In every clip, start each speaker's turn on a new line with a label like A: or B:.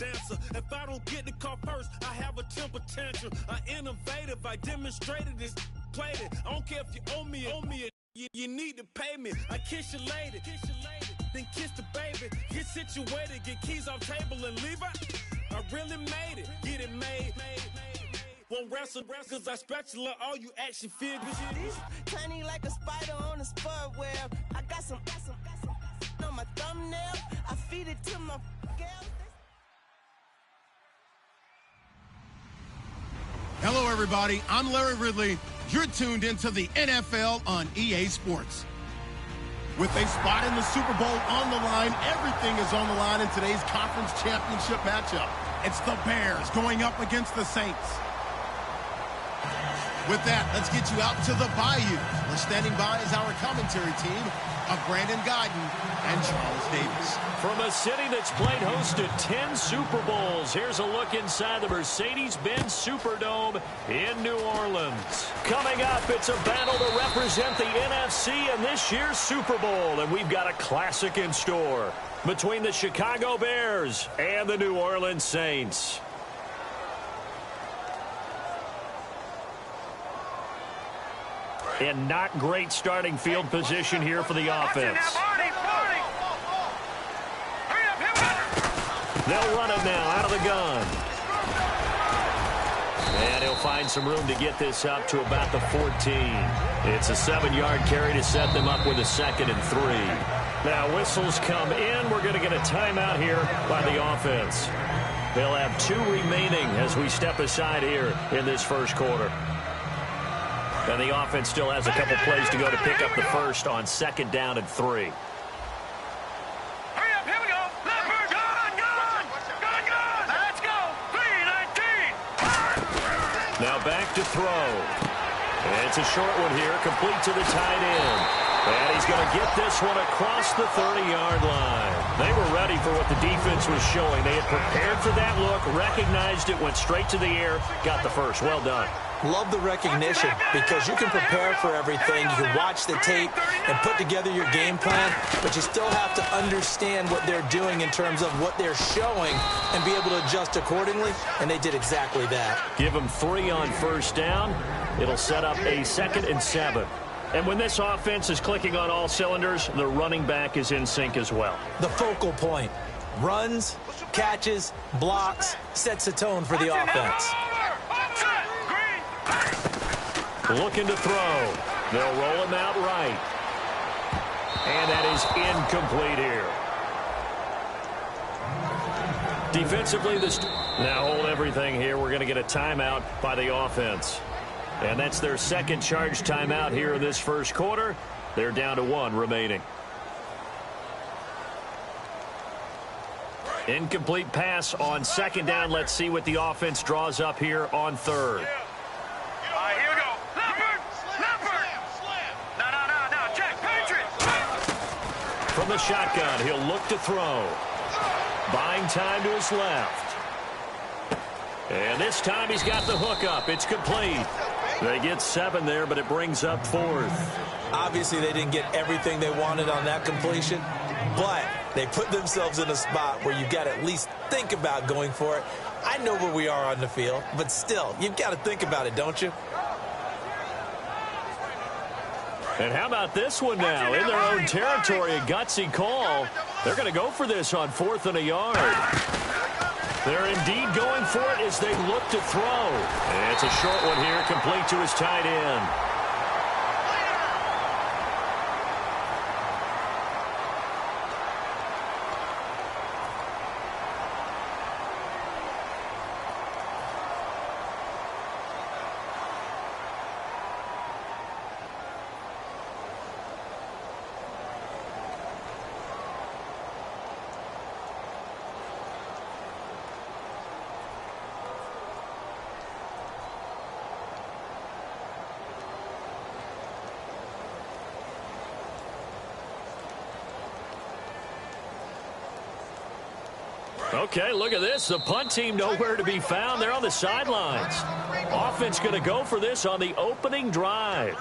A: dancer. If I don't get the car first, I have a temper tantrum. I innovative, I demonstrated this, played it. I don't care if you owe me you need to pay me. I kiss your lady, then kiss the baby. Get situated, get keys off table and leave her. I really made it, get it made. Won't wrestle, cause I spatula all you action figures.
B: Tiny like a spider on a spud web. I got some on my thumbnail. I feed it to my girl.
C: Hello, everybody. I'm Larry Ridley. You're tuned into the NFL on EA Sports. With a spot in the Super Bowl on the line, everything is on the line in today's conference championship matchup. It's the Bears going up against the Saints. With that, let's get you out to the Bayou. We're standing by as our commentary team of Brandon Guyton and Charles Davis.
D: From a city that's played host to 10 Super Bowls, here's a look inside the Mercedes-Benz Superdome in New Orleans. Coming up, it's a battle to represent the NFC in this year's Super Bowl, and we've got a classic in store between the Chicago Bears and the New Orleans Saints. And not great starting field position here for the offense. They'll run it now out of the gun. And he'll find some room to get this up to about the 14. It's a 7-yard carry to set them up with a 2nd and 3. Now whistles come in. We're going to get a timeout here by the offense. They'll have 2 remaining as we step aside here in this first quarter. And the offense still has a couple plays to go to pick up the first on 2nd down and 3.
E: Hurry up, here we go. Leopard, gun. Let's go. 3-19.
D: Now back to throw. And it's a short one here, complete to the tight end. And he's going to get this one across the 30-yard line. They were ready for what the defense was showing. They had prepared for that look, recognized it, went straight to the air, got the first. Well done.
F: Love the recognition because you can prepare for everything. You can watch the tape and put together your game plan, but you still have to understand what they're doing in terms of what they're showing and be able to adjust accordingly, and they did exactly that.
D: Give them 3 on first down. It'll set up a 2nd and 7. And when this offense is clicking on all cylinders, the running back is in sync as well.
F: The focal point. Runs, catches, blocks, sets a tone for the offense.
D: Looking to throw. They'll roll him out right. And that is incomplete here. Defensively, now hold everything here. We're going to get a timeout by the offense. And that's their 2nd charge timeout here in this first quarter. They're down to 1 remaining. Incomplete pass on 2nd down. Let's see what the offense draws up here on 3rd.
E: Here we go. Leopard. No. Jack, Patriots.
D: From the shotgun, he'll look to throw. Buying time to his left. And this time he's got the hook up. It's complete. They get 7 there, but it brings up 4th.
F: Obviously, they didn't get everything they wanted on that completion, but they put themselves in a spot where you've got to at least think about going for it. I know where we are on the field, but still, you've got to think about it, don't you?
D: And how about this one now? In their own territory, a gutsy call. They're going to go for this on 4th and a yard. They're indeed going for it as they look to throw. And it's a short one here, complete to his tight end. Okay, look at this. The punt team nowhere to be found. They're on the sidelines. Offense going to go for this on the opening drive.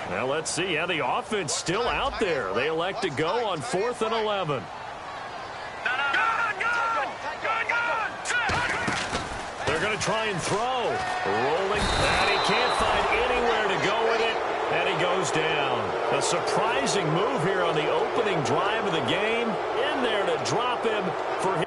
D: Now let's see. Yeah, the offense still out there. They elect to go on 4th and 11. They're going to try and throw. Rolling. And he can't find anywhere to go with it. And he goes down. A surprising move here on the opening drive of the game. In there to drop him for his.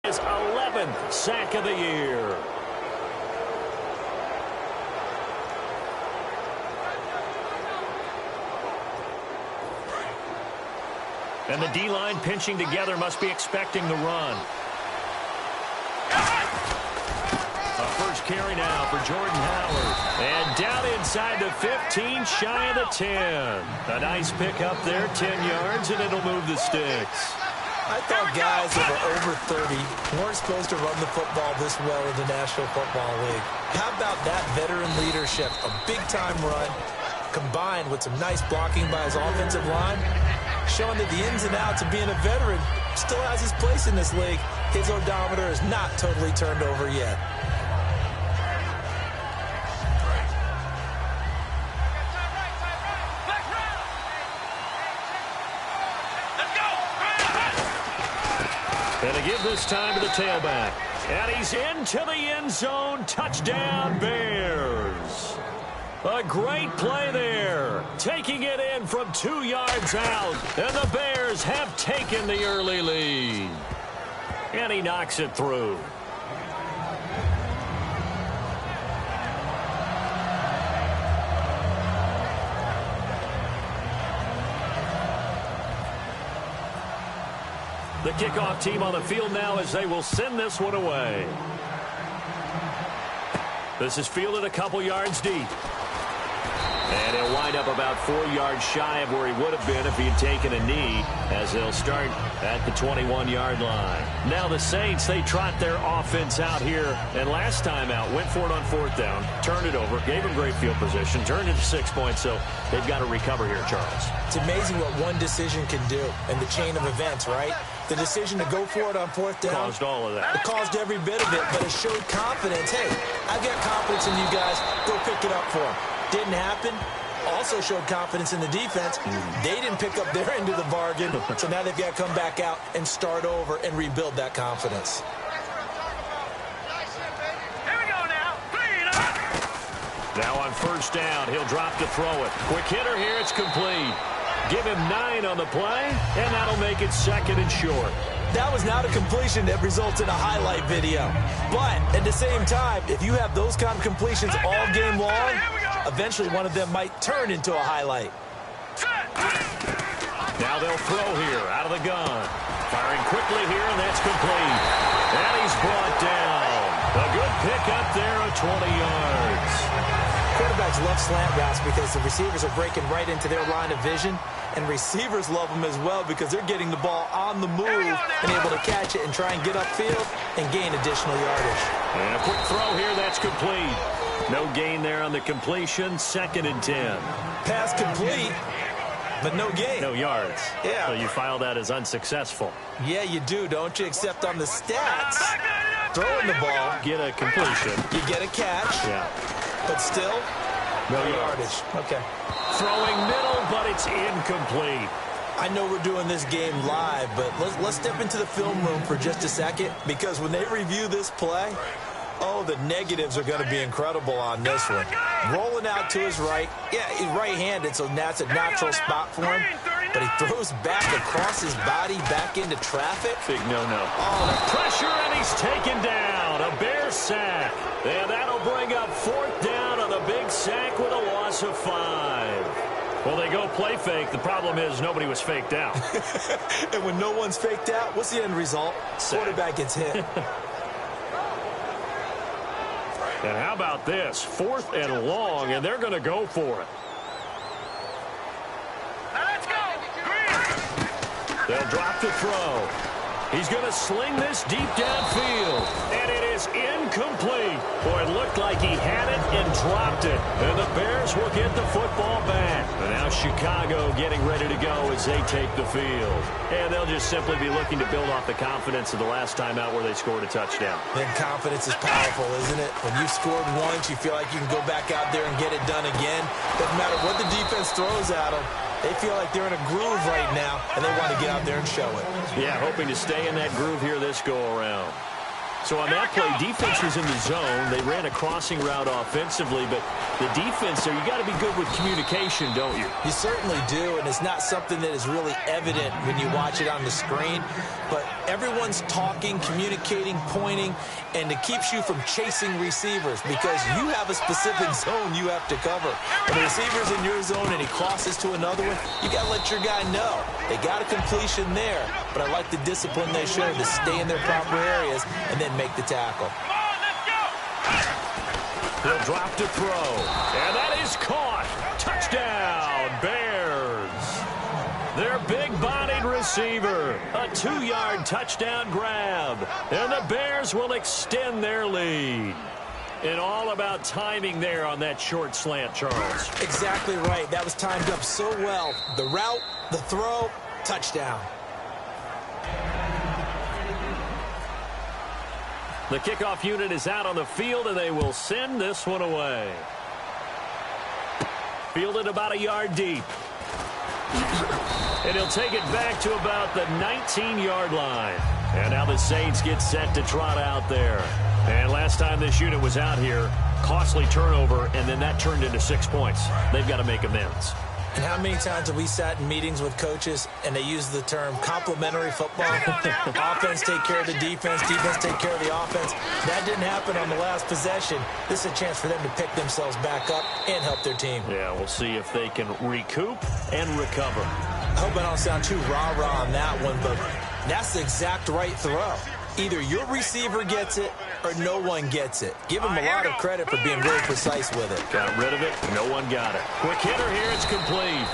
D: His 11th sack of the year. And the D-line pinching together must be expecting the run. A first carry now for Jordan Howard. And down inside the 15, shy of the 10. A nice pick up there, 10 yards, and it'll move the sticks.
F: I thought guys that were over 30 weren't supposed to run the football this well in the National Football League. How about that veteran leadership? A big-time run combined with some nice blocking by his offensive line, showing that the ins and outs of being a veteran still has his place in this league. His odometer is not totally turned over yet. And to give this time to the tailback. And he's into the end zone. Touchdown, Bears. A great play there. Taking it in from 2 yards out. And the Bears have taken the early lead. And he knocks it through. The kickoff team on the field now as they will send this one away. This is fielded a couple yards deep. And he'll wind up about 4 yards shy of where he would have been if he had taken a knee, as they'll start at the 21-yard line. Now the Saints, they trot their offense out here. And last time out, went for it on 4th down, turned it over, gave him great field position, turned it to 6 points, so they've got to recover here, Charles. It's amazing what one decision can do in the chain of events, right? The decision to go for it on 4th down
D: caused all of that.
F: It caused every bit of it, but it showed confidence. Hey, I've got confidence in you guys. Go pick it up for them. Didn't happen. Also showed confidence in the defense. They didn't pick up their end of the bargain, so now they've got to come back out and start over and rebuild that confidence.
E: Here we go now. Clean up.
D: Now on 1st down, he'll drop to throw it. Quick hitter here, it's complete. Give him 9 on the play, and that'll make it 2nd and short.
F: That was not a completion that results in a highlight video. But at the same time, if you have those kind of completions all game long, eventually one of them might turn into a highlight.
D: Now they'll throw here out of the gun. Firing quickly here, and that's complete. And he's brought down. A good pick up there of 20 yards.
F: Quarterbacks love slant routes because the receivers are breaking right into their line of vision, and receivers love them as well because they're getting the ball on the move and able to catch it and try and get upfield and gain additional yardage.
D: And a quick throw here, that's complete. No gain there on the completion, 2nd and 10.
F: Pass complete, but no gain.
D: No yards.
F: Yeah.
D: So you file that as unsuccessful.
F: Yeah, you do, don't you? Except on the stats, throwing the ball,
D: Get a completion.
F: you get a catch,
D: Yeah.
F: but still, no yardage. Okay.
D: Throwing middle, but it's incomplete.
F: I know we're doing this game live, but let's step into the film room for just a second, because when they review this play, oh, the negatives are going to be incredible on this one. Rolling out to his right. Yeah, he's right-handed, so that's a natural spot for him. But he throws back across his body, back into traffic.
D: Big no-no.
F: Oh,
D: The pressure, and he's taken down. A Bear sack. And that'll bring up 4th down on the big sack with a loss of 5. Well, they go play fake. The problem is nobody was faked out.
F: and when no one's faked out, what's the end result?
D: Sack.
F: Quarterback gets hit.
D: And how about this? 4th and long, and they're going to go for it.
E: Let's go. Green.
D: They'll drop the throw. He's going to sling this deep downfield. And it is incomplete. Boy, it looked like he had it and dropped it. And the Bears will get the football back. And now Chicago getting ready to go as they take the field. And they'll just simply be looking to build off the confidence of the last time out where they scored a touchdown.
F: Then confidence is powerful, isn't it? When you've scored once, you feel like you can go back out there and get it done again. Doesn't matter what the defense throws at them. They feel like they're in a groove right now, and they want to get out there and show it.
D: Yeah, hoping to stay in that groove here this go-around. So on that play, defense was in the zone. They ran a crossing route offensively, but the defense there, you got to be good with communication, don't you?
F: You certainly do, and it's not something that is really evident when you watch it on the screen. But everyone's talking, communicating, pointing, and it keeps you from chasing receivers because you have a specific zone you have to cover. When the receiver's in your zone and he crosses to another one, you got to let your guy know. They got a completion there, but I like the discipline they showed to stay in their proper areas and then make the tackle.
E: Come on, let's go.
D: He'll drop to throw, and that is caught. Touchdown, Bears. Their big-bodied receiver, a 2-yard touchdown grab, and the Bears will extend their lead. And all about timing there on that short slant, Charles.
F: Exactly right. That was timed up so well. The route, the throw, touchdown.
D: The kickoff unit is out on the field, and they will send this one away. Fielded about a yard deep. And he'll take it back to about the 19-yard line. And now the Saints get set to trot out there. And last time this unit was out here, costly turnover, and then that turned into 6 points. They've got to make amends.
F: And how many times have we sat in meetings with coaches and they use the term complementary football? Offense take care of the defense, defense take care of the offense. That didn't happen on the last possession. This is a chance for them to pick themselves back up and help their team.
D: Yeah, we'll see if they can recoup and recover.
F: I hope I don't sound too rah-rah on that one, but that's the exact right throw. Either your receiver gets it or no one gets it. Give him a lot of credit for being very precise with it.
D: Got rid of it. No one got it. Quick hitter here. It's complete.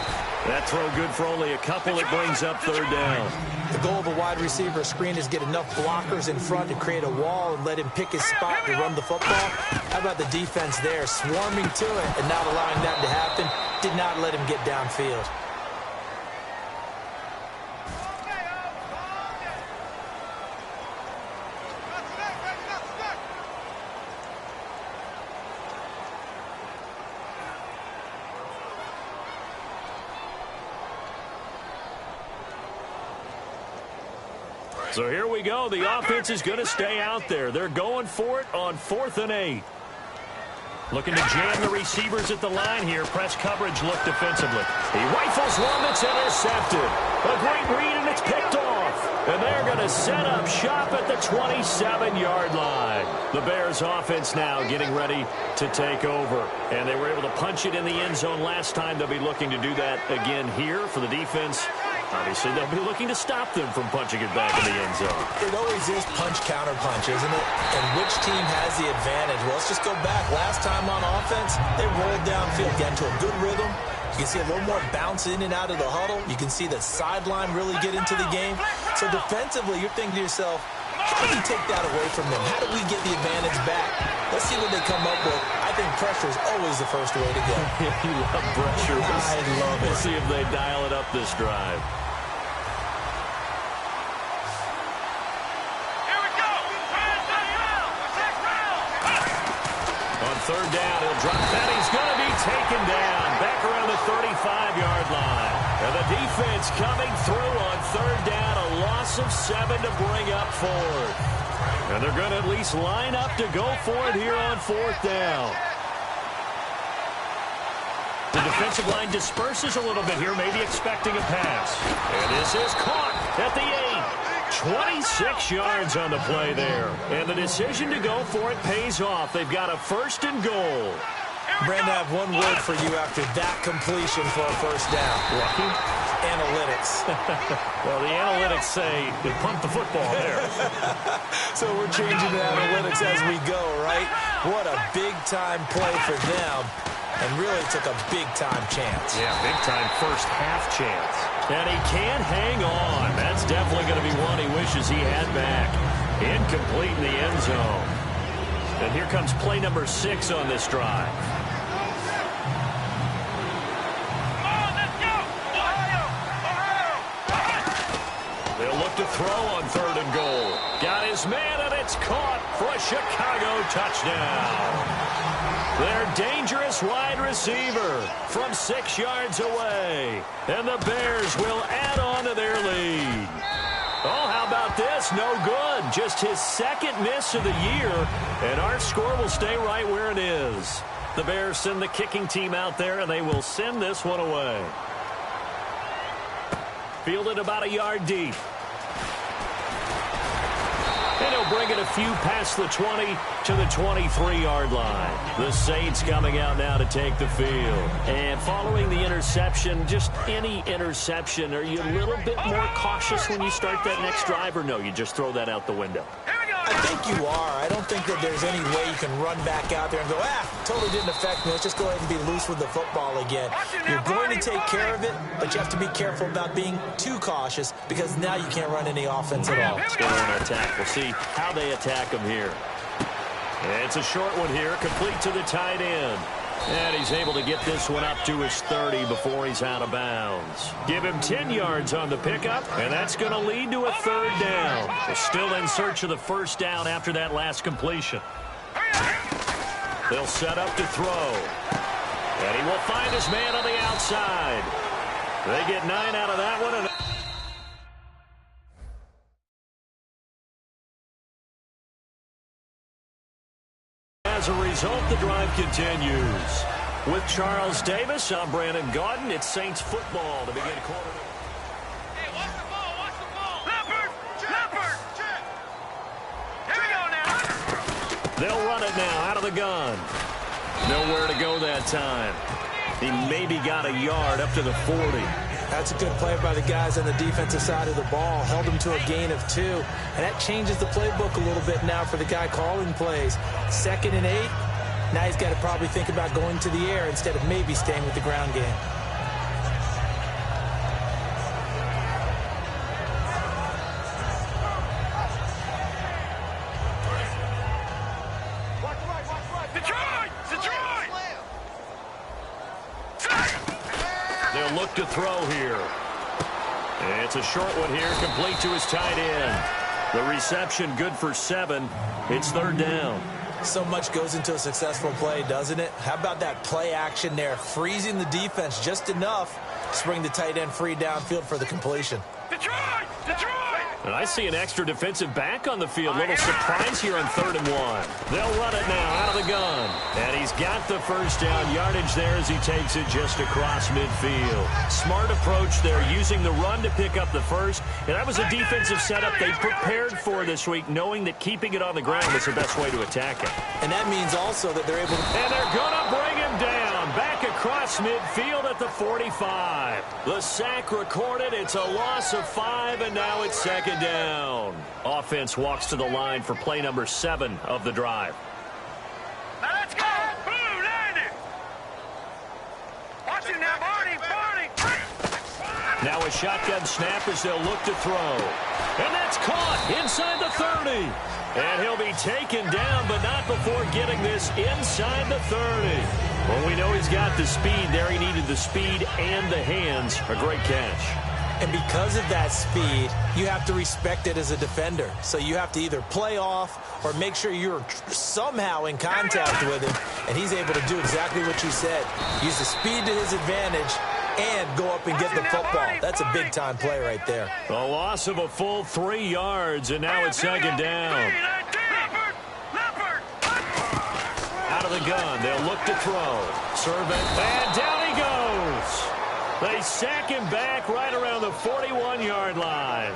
D: That throw good for only a couple. It brings up 3rd down.
F: The goal of a wide receiver screen is get enough blockers in front to create a wall and let him pick his spot to run the football. How about the defense there, swarming to it and not allowing that to happen? Did not let him get downfield.
D: So here we go. The offense is going to stay out there. They're going for it on 4th and 8. Looking to jam the receivers at the line here. Press coverage look defensively. He rifles one that's intercepted. A great read, and it's picked off. And they're going to set up shop at the 27-yard line. The Bears offense now getting ready to take over. And they were able to punch it in the end zone last time. They'll be looking to do that again here for the defense. Obviously, they'll be looking to stop them from punching it back in the end zone.
F: It always is punch-counter-punch, isn't it? And which team has the advantage? Well, let's just go back. Last time on offense, they rolled downfield, got into a good rhythm. You can see a little more bounce in and out of the huddle. You can see the sideline really get into the game. So defensively, you're thinking to yourself, how do we take that away from them? How do we get the advantage back? Let's see what they come up with. I think pressure is always the first way to go.
D: You love pressure.
F: I love it.
D: We'll see if they dial it up this drive. On 3rd down, he'll drop that. He's going to be taken down back around the 35-yard line. And the defense coming through on 3rd down, a loss of 7 to bring up 4th. And they're going to at least line up to go for it here on 4th down. The defensive line disperses a little bit here, maybe expecting a pass. And this is caught at the 8. 26 yards on the play there. And the decision to go for it pays off. They've got a 1st and goal.
F: Brandon, I have one word for you after that completion for a 1st down.
D: Lucky?
F: analytics.
D: Well, the analytics say you punt the football there.
F: So we're changing the analytics as we go, right? What a big-time play for them, and really took a big-time chance.
D: Yeah, big-time first half chance. And he can't hang on. That's definitely going to be one he wishes he had back. Incomplete in the end zone. And here comes play number 6 on this drive. They'll look to throw on 3rd and goal. Got his man, and it's caught for a Chicago touchdown. Their dangerous wide receiver from 6 yards away. And the Bears will add on to their lead. Oh, how about this? No good. Just his 2nd miss of the year, and our score will stay right where it is. The Bears send the kicking team out there, and they will send this one away. Fielded about a yard deep. And he'll bring it a few past the 20 to the 23-yard line. The Saints coming out now to take the field. And following the interception, just any interception, are you a little bit more cautious when you start that next drive, or no, you just throw that out the window?
F: I think you are. I don't think that there's any way you can run back out there and go, totally didn't affect me. Let's just go ahead and be loose with the football again. You're going to take care of it, but you have to be careful about being too cautious because now you can't run any offense at all.
D: Let's go on attack. We'll see how they attack him here. And it's a short one here, complete to the tight end. And he's able to get this one up to his 30 before he's out of bounds. Give him 10 yards on the pickup, and that's going to lead to a 3rd down. We're still in search of the 1st down after that last completion. They'll set up to throw. And he will find his man on the outside. They get 9 out of that one. And as a result, the drive continues. With Charles Davis, I'm Brandon Gaudin. It's Saints football to begin quarter.
E: Hey, watch the ball, watch the ball. Leopard, Leopard. Here we go now.
D: They'll run it now out of the gun. Nowhere to go that time. He maybe got a yard up to the 40.
F: That's a good play by the guys on the defensive side of the ball. Held them to a gain of 2. And that changes the playbook a little bit now for the guy calling plays. 2nd and 8. Now he's got to probably think about going to the air instead of maybe staying with the ground game.
E: Detroit! Detroit!
D: They'll look to throw here. It's a short one here, complete to his tight end. The reception good for 7. It's 3rd down.
F: So much goes into a successful play, doesn't it? How about that play action there? Freezing the defense just enough to bring the tight end free downfield for the completion.
E: Detroit! Detroit!
D: And I see an extra defensive back on the field. Little surprise here on 3rd and 1. They'll run it now out of the gun. And he's got the 1st down yardage there as he takes it just across midfield. Smart approach there, using the run to pick up the 1st. And that was a defensive setup they prepared for this week, knowing that keeping it on the ground was the best way to attack it.
F: And that means also that they're able to...
D: And they're going to bring him down. Back across midfield at the 45. The sack recorded. It's a loss of 5, and now it's 2nd down. Offense walks to the line for play number 7 of the drive.
E: Now let's go! Blue, land it! Watch it now, Barney!
D: Now a shotgun snap as they'll look to throw. And that's caught inside the 30. And he'll be taken down, but not before getting this inside the 30. Well, we know he's got the speed there. He needed the speed and the hands. A great catch.
F: And because of that speed, you have to respect it as a defender. So you have to either play off or make sure you're somehow in contact with him. And he's able to do exactly what you said. Use the speed to his advantage and go up and get the football. That's a big-time play right there.
D: A loss of a full 3 yards, and now it's 2nd down. Out of the gun, they'll look to throw. Serve it, and down he goes. They sack him back right around the 41-yard line.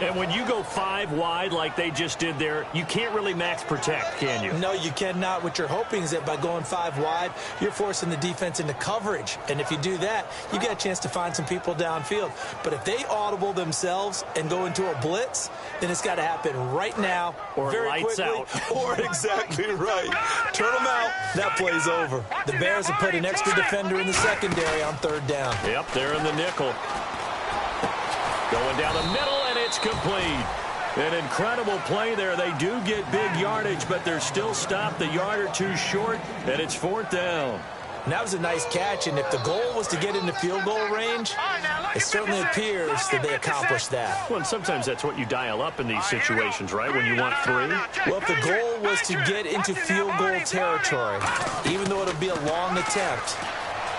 D: And when you go 5 wide like they just did there, you can't really max protect, can you?
F: No, you cannot. What you're hoping is that by going 5 wide, you're forcing the defense into coverage. And if you do that, you get a chance to find some people downfield. But if they audible themselves and go into a blitz, then it's got to happen right now,
D: or
F: very
D: lights
F: quickly,
D: out.
F: Or exactly right. Turn them out. That play's over. The Bears have put an extra defender in the secondary on 3rd down.
D: Yep, they're in the nickel. Going down the middle, and it's complete. An incredible play there. They do get big yardage, but they're still stopped a yard or two short, and it's 4th down.
F: And that was a nice catch, and if the goal was to get into field goal range, it certainly appears that they accomplished that.
D: Well, and sometimes that's what you dial up in these situations, right, when you want 3?
F: Well, if the goal was to get into field goal territory, even though it'll be a long attempt,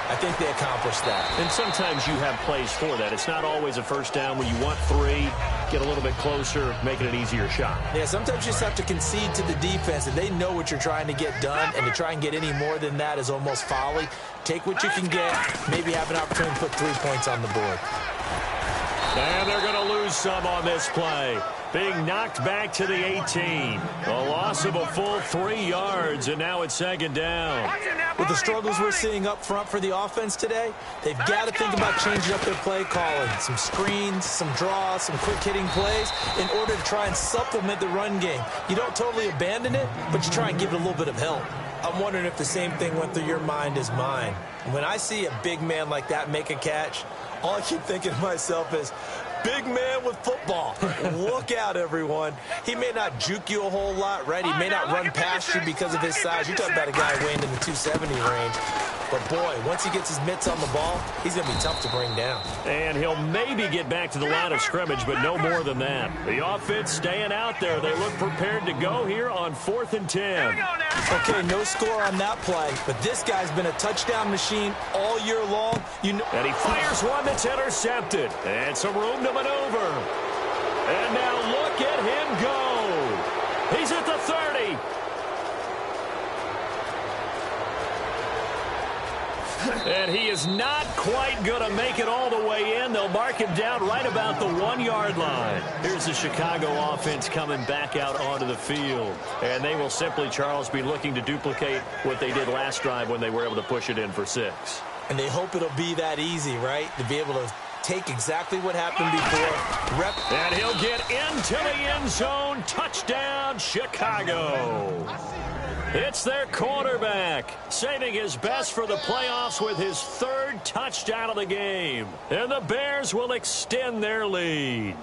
F: I think they accomplished that.
D: And sometimes you have plays for that. It's not always a first down. When you want 3, get a little bit closer, make it an easier shot.
F: Yeah, sometimes you just have to concede to the defense, and they know what you're trying to get done, and to try and get any more than that is almost folly. Take what you can get, maybe have an opportunity to put 3 points on the board.
D: And they're going to lose some on this play. Being knocked back to the 18. A loss of a full 3 yards, and now it's 2nd down.
F: With the struggles we're seeing up front for the offense today, they've got to think about changing up their play calling. Some screens, some draws, some quick-hitting plays in order to try and supplement the run game. You don't totally abandon it, but you try and give it a little bit of help. I'm wondering if the same thing went through your mind as mine. When I see a big man like that make a catch, all I keep thinking to myself is, big man with football. Look out, everyone. He may not juke you a whole lot, right? He may not run past you because of his size. You're talking about a guy weighing in the 270 range. But, boy, once he gets his mitts on the ball, he's going to be tough to bring down.
D: And he'll maybe get back to the line of scrimmage, but no more than that. The offense staying out there. They look prepared to go here on 4th and 10.
F: Okay, no score on that play, but this guy's been a touchdown machine all year long.
D: And he fires one that's intercepted. And some room to maneuver. And now look at him go. He's at the 30. And he is not quite going to make it all the way in. They'll mark him down right about the 1-yard line. Here's the Chicago offense coming back out onto the field. And they will simply, Charles, be looking to duplicate what they did last drive when they were able to push it in for 6.
F: And they hope it'll be that easy, right? To be able to take exactly what happened before.
D: And he'll get into the end zone. Touchdown, Chicago. It's their quarterback, saving his best for the playoffs with his 3rd touchdown of the game. And the Bears will extend their lead.